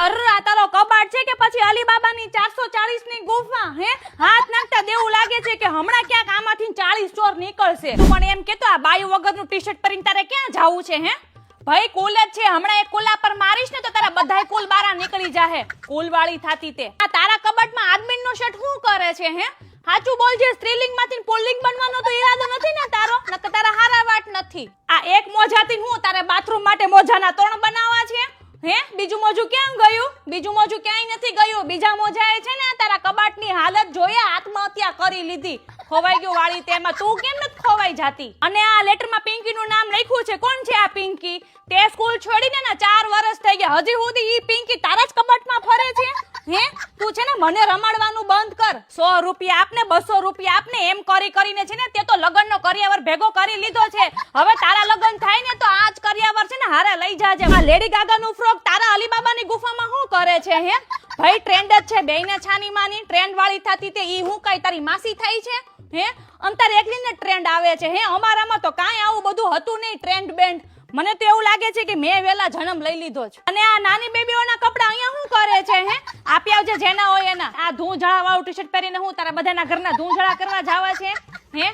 આ તારો કબાટ છે કે પછી અલીબાબાની 440 ની ગુફા હે? હાથ નાખતા દેવું લાગે છે કે હમણાં ક્યાંક આમાંથી 40 ચોર નીકળશે. તું પણ એમ કેતો આ બાયું વગરનું ટી-શર્ટ પહેરીને તારે ક્યાં જાવું છે હે? ભાઈ કુલ જ છે, હમણાં એક કુલા પર મારીશ ને તો તારા બધાય કુલ બારા નીકળી જાહે. કુલ વાળી થાતી તે. આ તારા કબાટમાં આદમીનો શર્ટ શું કરે છે હે? સાચું બોલજે, સ્ત્રીલિંગમાંથી પુલ્લિંગ બનવાનો તો ઈરાદો નથી ને તારો? નકર તારા હારા વાટ નથી. આ એક મોજાથી હું તારે બાથરૂમ માટે મોજાના 3 બનાવવા છે હે? બીજું મોજું ક્યાં ગયું? બીજું મોજું ક્યાંય નથી ગયું. બીજા મોજાએ છે ને તારા કબાટની હાલત જોયા આત્મહત્યા કરી લીધી. ખોવાઈ ગયું વાળી તેમાં. તું કેમ નથી ખોવાઈ જાતી? અને આ લેટરમાં પિંકીનું નામ લખ્યું છે. કોણ છે આ પિંકી? તે સ્કૂલ છોડીને ને 4 વર્ષ થઈ ગયા, હજી સુધી ઈ પિંકી તારા જ કબાટમાં ફરે છે હે? તું છે ને મને રમાડવાનું બંધ કર. 100 રૂપિયા આપને, 200 રૂપિયા આપને, એમ કરી કરીને છે ને તે તો લગનનો કરિયાવર ભેગો કરી લીધો છે. હવે તારા લગન થાય ને તો આ જ કરિયાવર છે ને હારે લઈ જાજે. આ લેડી ગાગાનું ફ્રોક તારા અલીબાબાની ગુફામાં શું કરે છે હે? ભાઈ ટ્રેન્ડ જ છે, બેયને છાની માની ટ્રેન્ડ વાળી થાતી તે. ઈ હું કઈ તારી માસી થાય છે હે? અંતર એકલીને ટ્રેન્ડ આવે છે હે? અમારામાં તો કાંઈ આવું બધું હતું નહીં ટ્રેન્ડ બેન્ડ. મને તો એવું લાગે છે કે મેં વેલા જન્મ લઈ લીધો છે. અને આ નાની બેબીઓના કપડા અહીંયા શું કરે છે હે? આપી આવજે જેના હોય એના. આ ધૂંઝળા વાળું ટી-શર્ટ પહેરીને હું તારા બધાના ઘરના ધૂંઝળા કરવા જાવા છે હે?